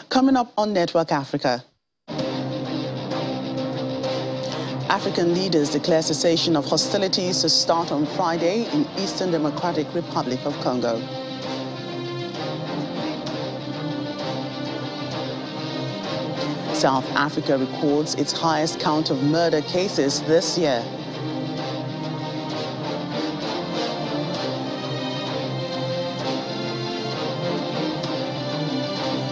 Coming up on Network Africa. African leaders declare cessation of hostilities to start on Friday in Eastern Democratic Republic of Congo. South Africa records its highest count of murder cases this year.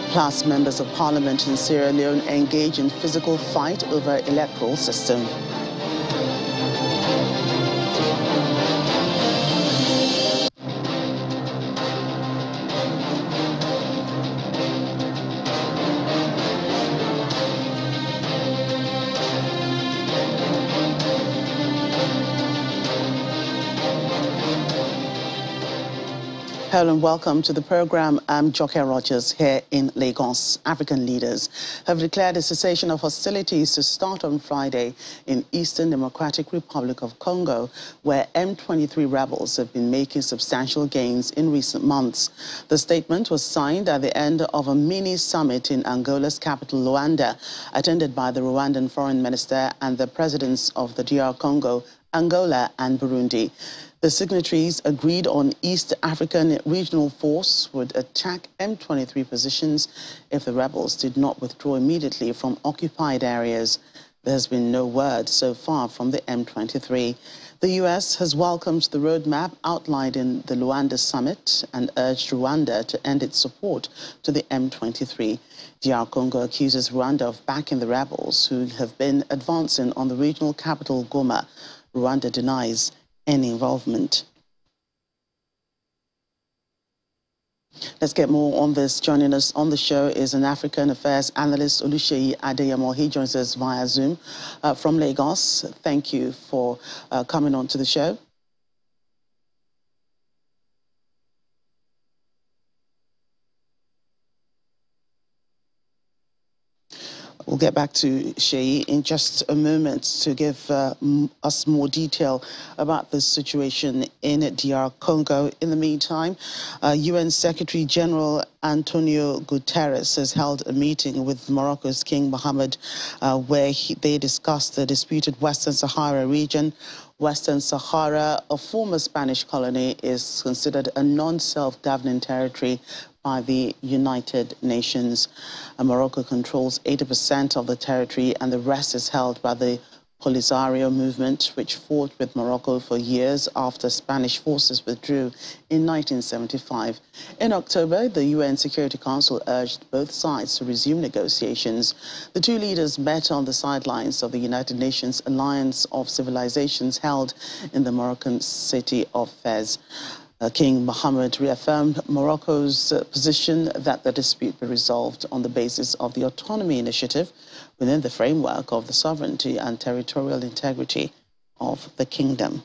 Plus, members of parliament in Sierra Leone engage in physical fight over electoral system. Hello and welcome to the program. I'm Joke Rogers here in Lagos. African leaders have declared a cessation of hostilities to start on Friday in Eastern Democratic Republic of Congo, where M23 rebels have been making substantial gains in recent months. The statement was signed at the end of a mini summit in Angola's capital, Luanda, attended by the Rwandan foreign minister and the presidents of the DR Congo, Angola and Burundi. The signatories agreed on East African regional force would attack M23 positions if the rebels did not withdraw immediately from occupied areas. There has been no word so far from the M23. The U.S. has welcomed the roadmap outlined in the Luanda summit and urged Rwanda to end its support to the M23. DR Congo accuses Rwanda of backing the rebels who have been advancing on the regional capital, Goma. Rwanda denies any involvement. Let's get more on this. Joining us on the show is an African affairs analyst, Oluseyi Adeyemo. He joins us via Zoom from Lagos. Thank you for coming on to the show. We'll get back to Seyi in just a moment to give us more detail about the situation in DR Congo. In the meantime, UN Secretary General Antonio Guterres has held a meeting with Morocco's King Mohammed, where they discussed the disputed Western Sahara region. Western Sahara, a former Spanish colony, is considered a non-self-governing territory by the United Nations. Morocco controls 80% of the territory, and the rest is held by the Polisario movement, which fought with Morocco for years after Spanish forces withdrew in 1975. In October, the UN Security Council urged both sides to resume negotiations. The two leaders met on the sidelines of the United Nations Alliance of Civilizations held in the Moroccan city of Fez. King Mohammed reaffirmed Morocco's position that the dispute be resolved on the basis of the autonomy initiative within the framework of the sovereignty and territorial integrity of the kingdom.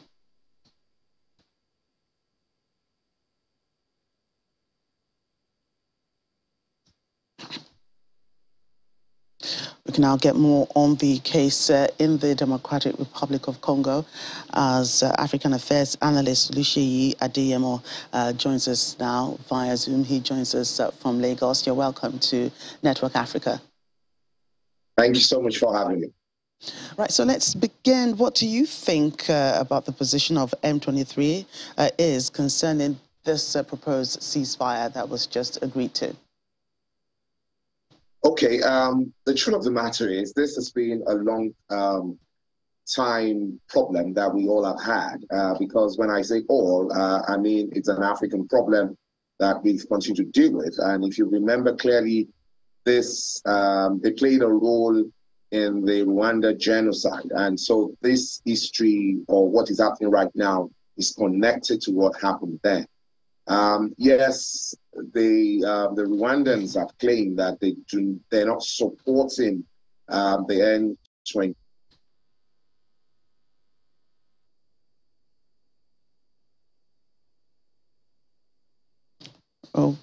We can now get more on the case in the Democratic Republic of Congo as African affairs analyst Oluseyi Adeyemo joins us now via Zoom. He joins us from Lagos. You're welcome to Network Africa. Thank you so much for having me. Right, so let's begin. What do you think about the position of M23 is concerning this proposed ceasefire that was just agreed to? Okay, the truth of the matter is this has been a long time problem that we all have had because when I say all, I mean it's an African problem that we've continued to deal with. And if you remember clearly, this they played a role in the Rwanda genocide. And so this history or what is happening right now is connected to what happened then. Yes, the Rwandans have claimed that they're not supporting the N20. Oh,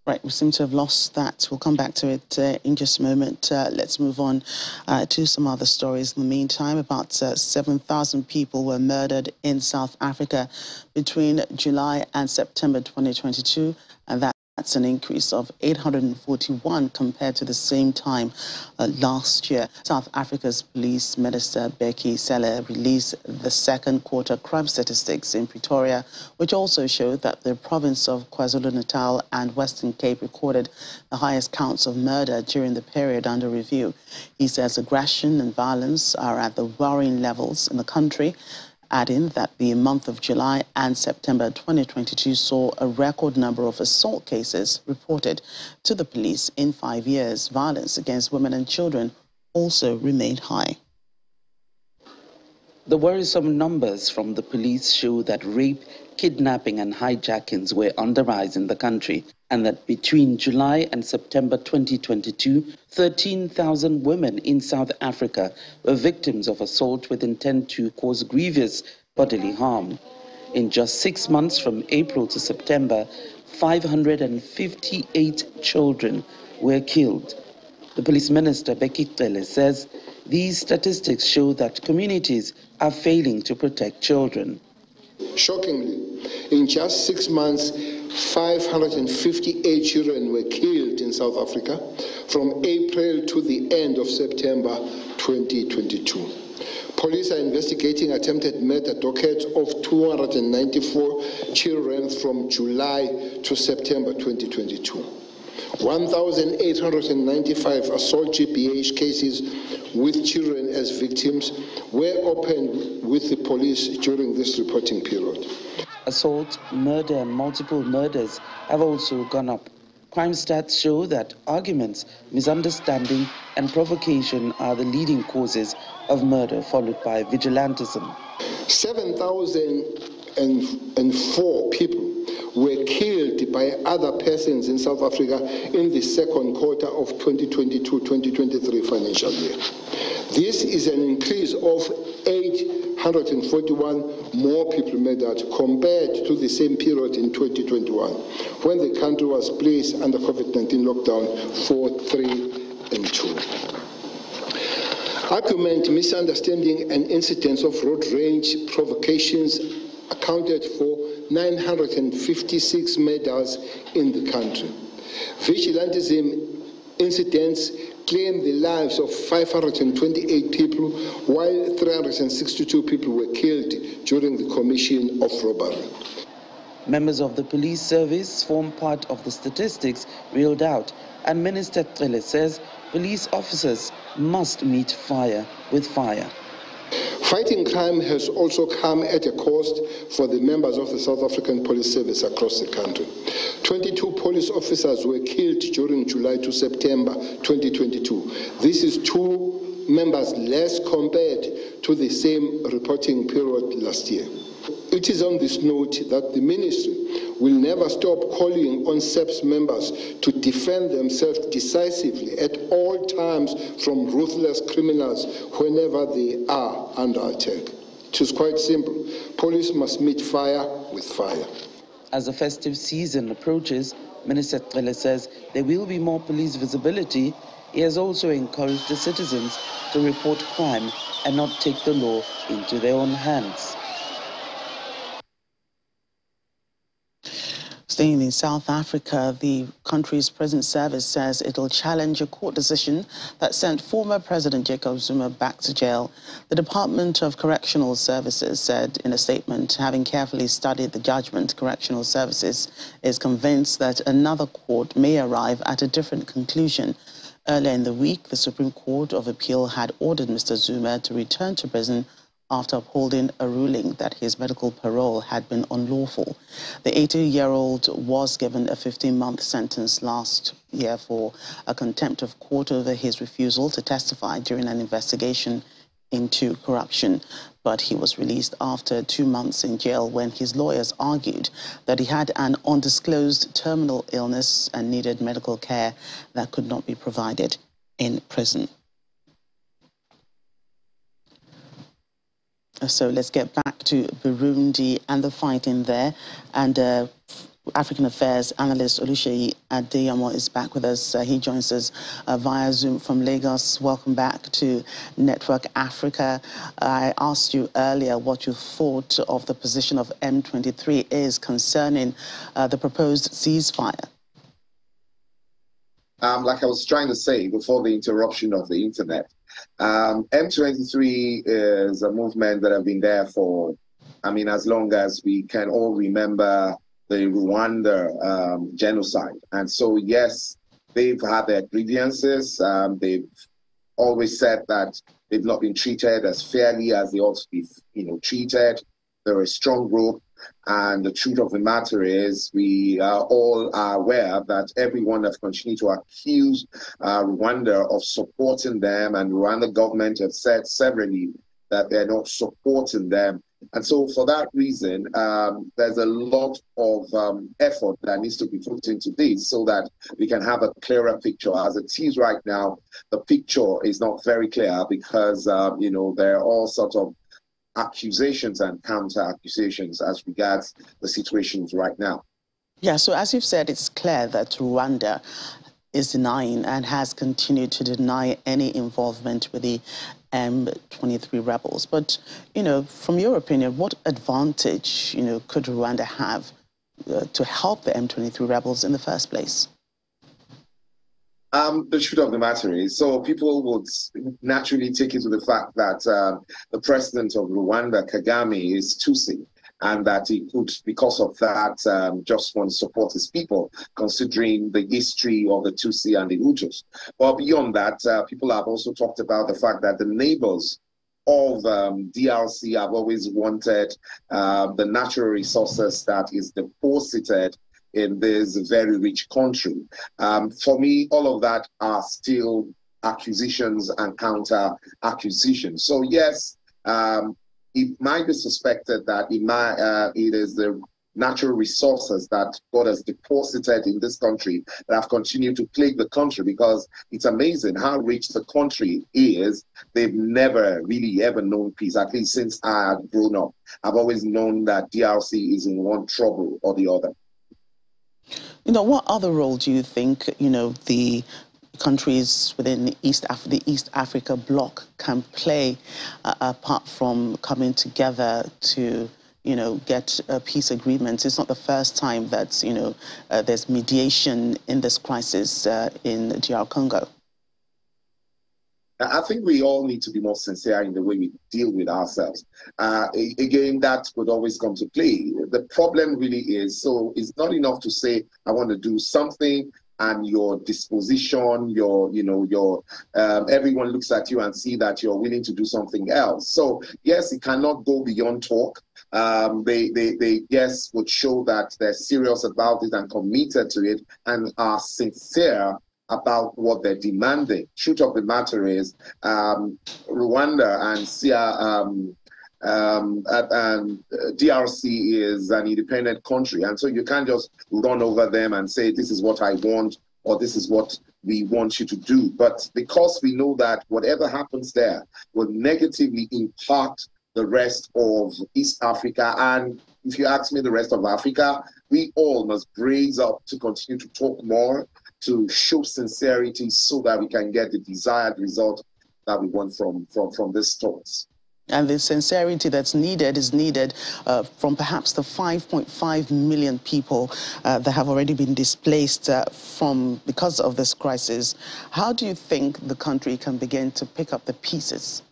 right, we seem to have lost that. We'll come back to it in just a moment. Let's move on to some other stories. In the meantime, about 7,000 people were murdered in South Africa between July and September 2022, and that That's an increase of 841 compared to the same time last year. South Africa's Police Minister Becky Cele released the second quarter crime statistics in Pretoria, which also showed that the province of KwaZulu-Natal and Western Cape recorded the highest counts of murder during the period under review. He says aggression and violence are at the worrying levels in the country, adding that the month of July and September 2022 saw a record number of assault cases reported to the police in 5 years. Violence against women and children also remained high. The worrisome numbers from the police show that rape, kidnapping and hijackings were on the rise in the country, and that between July and September 2022, 13,000 women in South Africa were victims of assault with intent to cause grievous bodily harm. In just 6 months from April to September, 558 children were killed. The Police Minister, Becky Cele, says these statistics show that communities are failing to protect children. Shockingly, in just 6 months, 558 children were killed in South Africa from April to the end of September 2022. Police are investigating attempted murder dockets of 294 children from July to September 2022. 1,895 assault GBH cases with children as victims were opened with the police during this reporting period. Assault, murder and multiple murders have also gone up. Crime stats show that arguments, misunderstanding and provocation are the leading causes of murder, followed by vigilantism. 7,004 people were killed by other persons in South Africa in the second quarter of 2022-2023 financial year. This is an increase of 841 more people murdered compared to the same period in 2021, when the country was placed under COVID-19 lockdown for 3 and 2. Argument, misunderstanding and incidents of road rage provocations accounted for 956 murders in the country. Vigilantism incidents claimed the lives of 528 people, while 362 people were killed during the commission of robbery. Members of the police service form part of the statistics reeled out, and Minister Cele says police officers must meet fire with fire. Fighting crime has also come at a cost for the members of the South African Police Service across the country. 22 police officers were killed during July to September 2022. This is 2 members less compared to the same reporting period last year. It is on this note that the ministry will never stop calling on SAPS members to defend themselves decisively at all times from ruthless criminals whenever they are under attack. It is quite simple. Police must meet fire with fire. As the festive season approaches, Minister Cele says there will be more police visibility. He has also encouraged the citizens to report crime and not take the law into their own hands. Staying in South Africa, the country's prison service says it'll challenge a court decision that sent former President Jacob Zuma back to jail. The Department of Correctional Services said in a statement, having carefully studied the judgment, Correctional Services is convinced that another court may arrive at a different conclusion. Earlier in the week, the Supreme Court of Appeal had ordered Mr. Zuma to return to prison after upholding a ruling that his medical parole had been unlawful. The 80-year-old was given a 15-month sentence last year for a contempt of court over his refusal to testify during an investigation into corruption. But he was released after 2 months in jail when his lawyers argued that he had an undisclosed terminal illness and needed medical care that could not be provided in prison. So let's get back to Burundi and the fighting there. And African Affairs analyst Oluseyi Adeyemo is back with us. He joins us via Zoom from Lagos. Welcome back to Network Africa. I asked you earlier what you thought of the position of M23 is concerning the proposed ceasefire. like I was trying to say before the interruption of the internet, M23 is a movement that have been there for, as long as we can all remember the Rwanda genocide. And so, yes, they've had their grievances. They've always said that they've not been treated as fairly as they ought to be, treated. They're a strong group. And the truth of the matter is, we all are aware that everyone has continued to accuse Rwanda of supporting them, and Rwanda government have said severally that they're not supporting them. And so for that reason, there's a lot of effort that needs to be put into this so that we can have a clearer picture. As it is right now, the picture is not very clear because, there are all sorts of accusations and counter-accusations as regards the situations right now. Yeah, so as you've said, it's clear that Rwanda is denying and has continued to deny any involvement with the M23 rebels. But, from your opinion, what advantage, could Rwanda have to help the M23 rebels in the first place? The truth of the matter is, so people would naturally take it to the fact that the president of Rwanda, Kagame, is Truce, and that he could, because of that, just want to support his people, considering the history of the Tutsi and the Hutus. But beyond that, people have also talked about the fact that the neighbors of DRC have always wanted the natural resources that is deposited in this very rich country. For me, all of that are still accusations and counter-accusations. So yes, it might be suspected that it is the natural resources that God has deposited in this country that have continued to plague the country, because it's amazing how rich the country is. They've never really ever known peace, at least since I had grown up. I've always known that DRC is in one trouble or the other. What other role do you think, the countries within the East Africa bloc can play apart from coming together to, get peace agreements? It's not the first time that, there's mediation in this crisis in DR Congo. I think we all need to be more sincere in the way we deal with ourselves. Again, that would always come to play. The problem really is, so it's not enough to say, I want to do something, and your disposition, everyone looks at you and see that you're willing to do something else. So yes, it cannot go beyond talk. They yes, would show that they're serious about it and committed to it and are sincere about what they're demanding. Truth of the matter is, Rwanda and DRC is an independent country, and so you can't just run over them and say, this is what I want, or this is what we want you to do. But because we know that whatever happens there will negatively impact the rest of East Africa, and if you ask me, the rest of Africa, we all must brace up to continue to talk more, to show sincerity so that we can get the desired result that we want from these talks. And the sincerity that's needed is needed from perhaps the 5.5 million people that have already been displaced because of this crisis. How do you think the country can begin to pick up the pieces?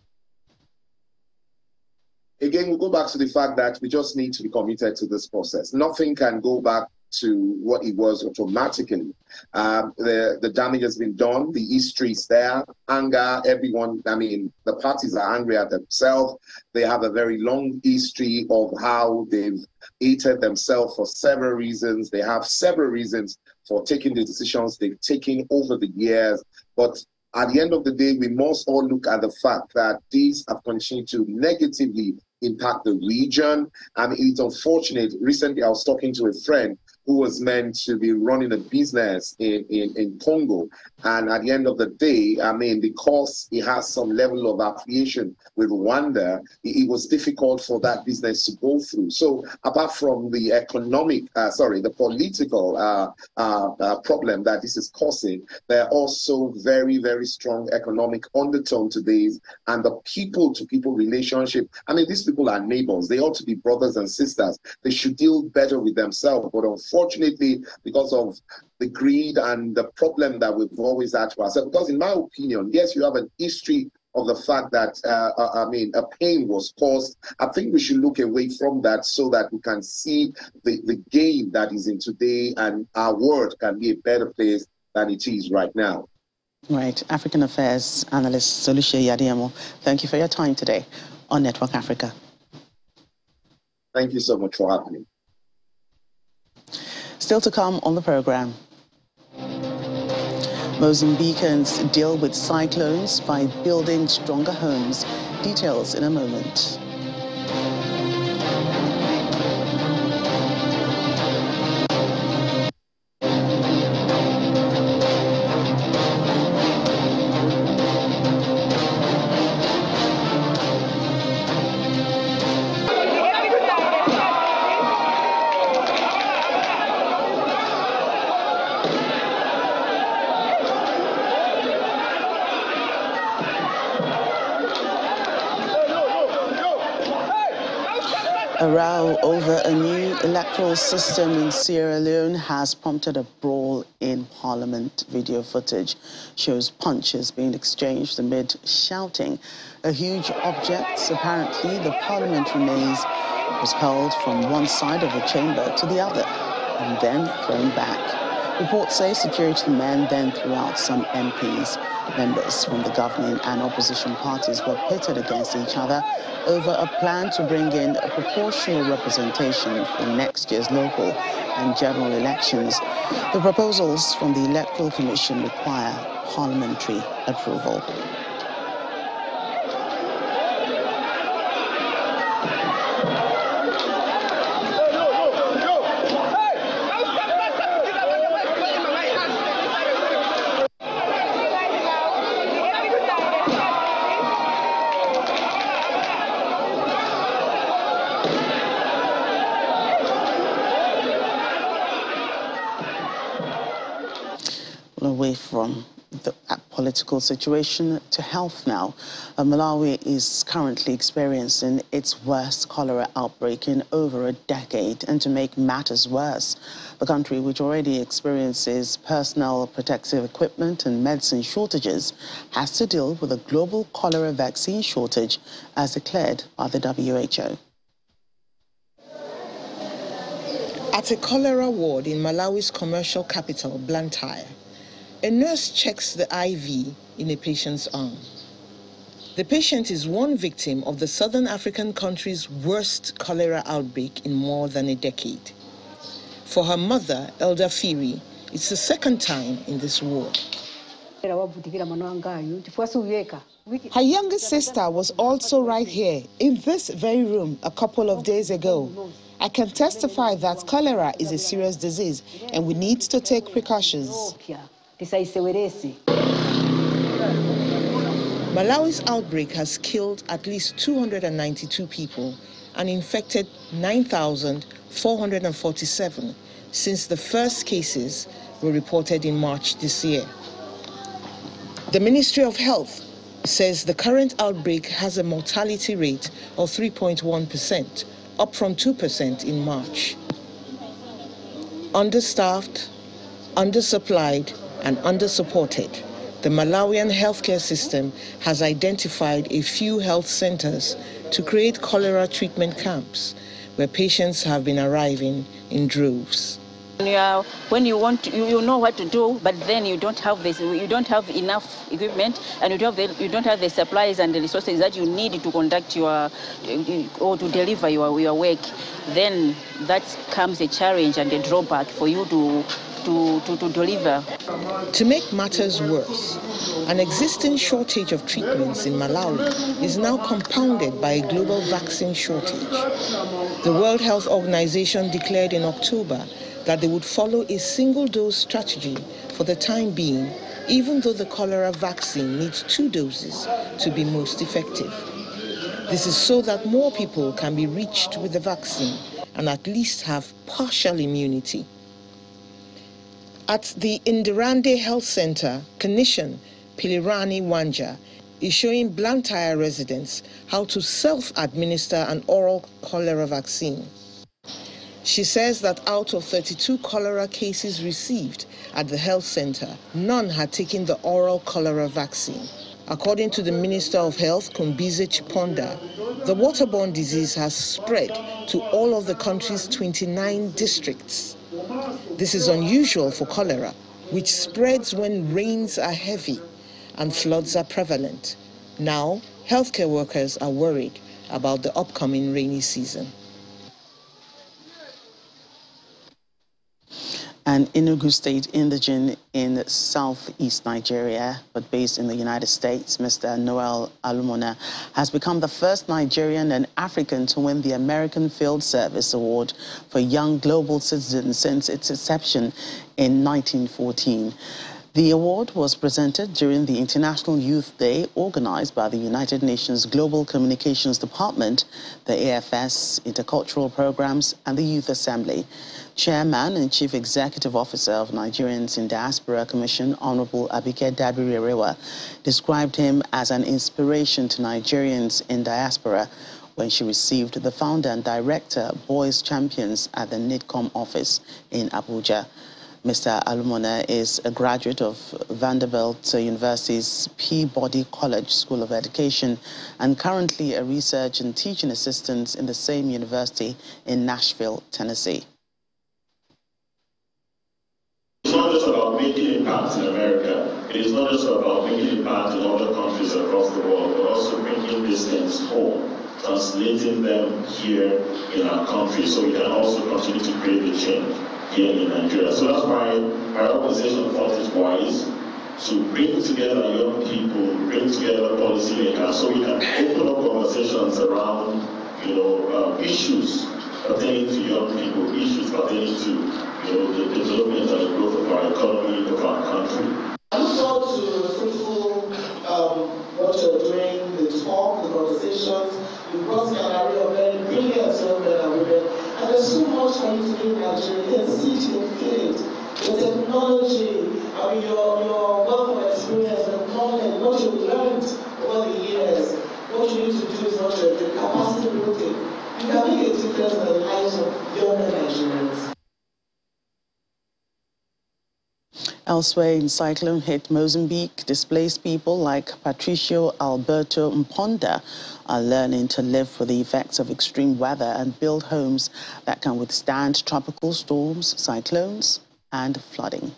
Again, we'll go back to the fact that we just need to be committed to this process. Nothing can go back to what it was automatically. The damage has been done. The history is there. Anger, everyone, the parties are angry at themselves. They have a very long history of how they've hated themselves for several reasons. They have several reasons for taking the decisions they've taken over the years. But at the end of the day, we must all look at the fact that these have continued to negatively impact the region. It's unfortunate. Recently, I was talking to a friend who was meant to be running a business in Congo. And at the end of the day, because he has some level of affiliation with Rwanda, it was difficult for that business to go through. So apart from the the political problem that this is causing, there are also very, very strong economic undertone to this, and the people-to-people relationship. These people are neighbors. They ought to be brothers and sisters. They should deal better with themselves. But unfortunately, unfortunately, because of the greed and the problem that we've always had to ourselves, because in my opinion, yes, you have an history of the fact that, a pain was caused. I think we should look away from that so that we can see the gain that is in today, and our world can be a better place than it is right now. Right. African Affairs Analyst Solushe Yadiemo, thank you for your time today on Network Africa. Thank you so much for having me. Still to come on the program. Mozambicans deal with cyclones by building stronger homes. Details in a moment. A row over a new electoral system in Sierra Leone has prompted a brawl in Parliament. Video footage shows punches being exchanged amid shouting. A huge object, apparently the parliamentary maze, was hurled from one side of the chamber to the other and then thrown back. Reports say security men then threw out some MPs. Members from the governing and opposition parties were pitted against each other over a plan to bring in a proportional representation for next year's local and general elections. The proposals from the Electoral Commission require parliamentary approval. Away from the political situation to health now. Malawi is currently experiencing its worst cholera outbreak in over a decade. And to make matters worse, the country, which already experiences personal protective equipment and medicine shortages, has to deal with a global cholera vaccine shortage as declared by the WHO. At a cholera ward in Malawi's commercial capital, Blantyre, a nurse checks the IV in a patient's arm. The patient is one victim of the Southern African country's worst cholera outbreak in more than a decade. For her mother, Elder Firi, it's the second time in this ward. Her younger sister was also right here, in this very room, a couple of days ago. I can testify that cholera is a serious disease and we need to take precautions. Malawi's outbreak has killed at least 292 people and infected 9,447 since the first cases were reported in March this year. The Ministry of Health says the current outbreak has a mortality rate of 3.1%, up from 2% in March. Understaffed, undersupplied, and undersupported, the Malawian healthcare system has identified a few health centers to create cholera treatment camps where patients have been arriving in droves. When you want to, you know what to do, but then you don't have this, you don't have enough equipment, and you don't have the supplies and the resources that you need to conduct your or to deliver your work. Then that comes a challenge and a drawback for you to deliver. To make matters worse, an existing shortage of treatments in Malawi is now compounded by a global vaccine shortage. The World Health Organization declared in October that they would follow a single-dose strategy for the time being, even though the cholera vaccine needs 2 doses to be most effective. This is so that more people can be reached with the vaccine and at least have partial immunity. At the Indirande Health Center, clinician Pilirani Wanja is showing Blantyre residents how to self-administer an oral cholera vaccine. She says that out of 32 cholera cases received at the health center, none had taken the oral cholera vaccine. According to the Minister of Health, Kumbize Chiponda, the waterborne disease has spread to all of the country's 29 districts. This is unusual for cholera, which spreads when rains are heavy and floods are prevalent. Now, healthcare workers are worried about the upcoming rainy season. An Enugu State indigene in southeast Nigeria, but based in the United States, Mr. Noel Alumona, has become the first Nigerian and African to win the American Field Service Award for Young Global Citizens since its inception in 1914. The award was presented during the International Youth Day organized by the United Nations Global Communications Department, the AFS, Intercultural Programs, and the Youth Assembly. Chairman and Chief Executive Officer of Nigerians in Diaspora Commission, Honorable Abike Dabiri-Erewa, described him as an inspiration to Nigerians in diaspora when she received the founder and director, Boys Champions, at the NIDCOM office in Abuja. Mr. Alumona is a graduate of Vanderbilt University's Peabody College School of Education and currently a research and teaching assistant in the same university in Nashville, Tennessee. It's not just about making impact in America. It is not just about making impact in other countries across the world, but also bringing these things home, translating them here in our country so we can also continue to create the change here in Nigeria. So that's why our organization thought it wise to bring together young people, bring together policymakers, so we can open up conversations around, issues pertaining to young people, issues pertaining to, the development and the growth of our economy, of our country. I look forward to the fruitful what you're doing, the talk, the conversations. You've brought together a very brilliant young men and women. And there's so much for you to do in Nigeria. You can see it, you can feel it. The technology, your wealth of experience and knowledge, what you've learned over the years, what you need to do is what you're doing, capacity building. You can make a difference in the lives of young Nigerians. Elsewhere in cyclone hit Mozambique, displaced people like Patricio Alberto Mponda are learning to live with the effects of extreme weather and build homes that can withstand tropical storms, cyclones, and flooding.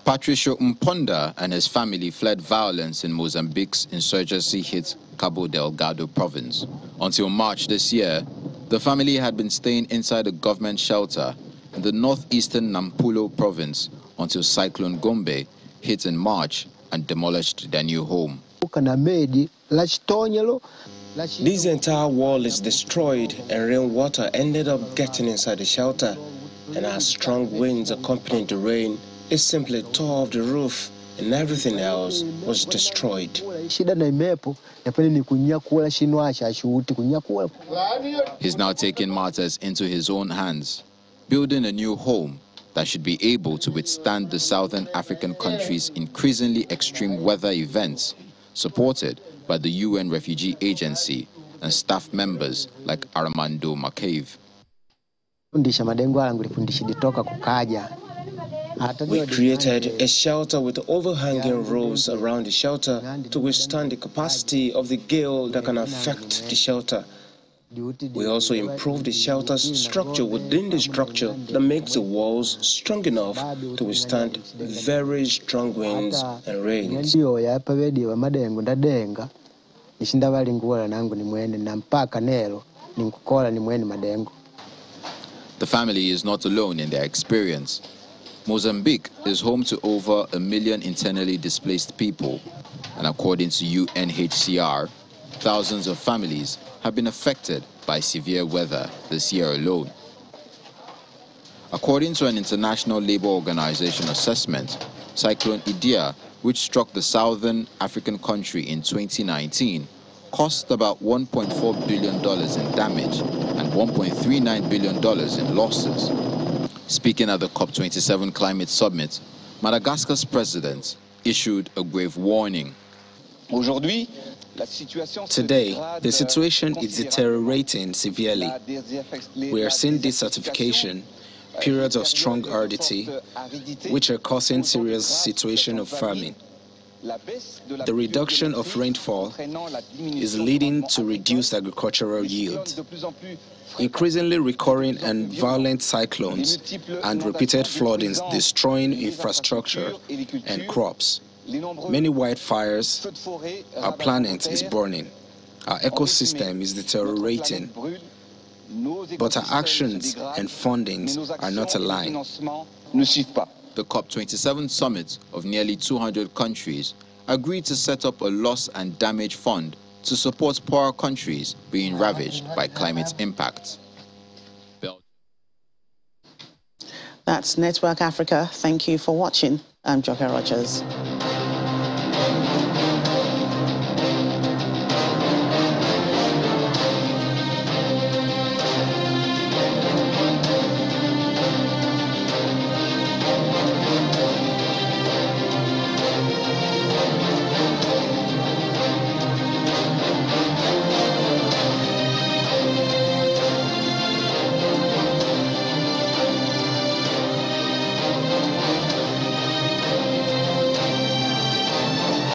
Patricio Mponda and his family fled violence in Mozambique's insurgency-hit Cabo Delgado province. Until March this year, the family had been staying inside a government shelter in the northeastern Nampula province until Cyclone Gombe hit in March and demolished their new home. This entire wall is destroyed and rainwater ended up getting inside the shelter, and as strong winds accompanied the rain, it simply tore off the roof and everything else was destroyed. He's now taking matters into his own hands, building a new home that should be able to withstand the Southern African country's increasingly extreme weather events, supported by the UN Refugee Agency and staff members like Armando McCabe. We created a shelter with overhanging roofs around the shelter to withstand the capacity of the gale that can affect the shelter. We also improved the shelter's structure within the structure that makes the walls strong enough to withstand very strong winds and rains. The family is not alone in their experience. Mozambique is home to over 1 million internally displaced people, and according to UNHCR, thousands of families have been affected by severe weather this year alone. According to an International Labour Organization assessment, Cyclone Idai, which struck the southern African country in 2019, cost about $1.4 billion in damage and $1.39 billion in losses. Speaking at the COP27 climate summit, Madagascar's president issued a grave warning. Today, the situation is deteriorating severely. We are seeing desertification, periods of strong aridity, which are causing serious situation of famine. The reduction of rainfall is leading to reduced agricultural yield. Increasingly recurring and violent cyclones and repeated floodings destroying infrastructure and crops. Many wildfires, our planet is burning, our ecosystem is deteriorating, but our actions and fundings are not aligned. The COP27 summit of nearly 200 countries agreed to set up a loss and damage fund to support poorer countries being ravaged by climate impacts. That's Network Africa. Thank you for watching. I'm Joker Rogers.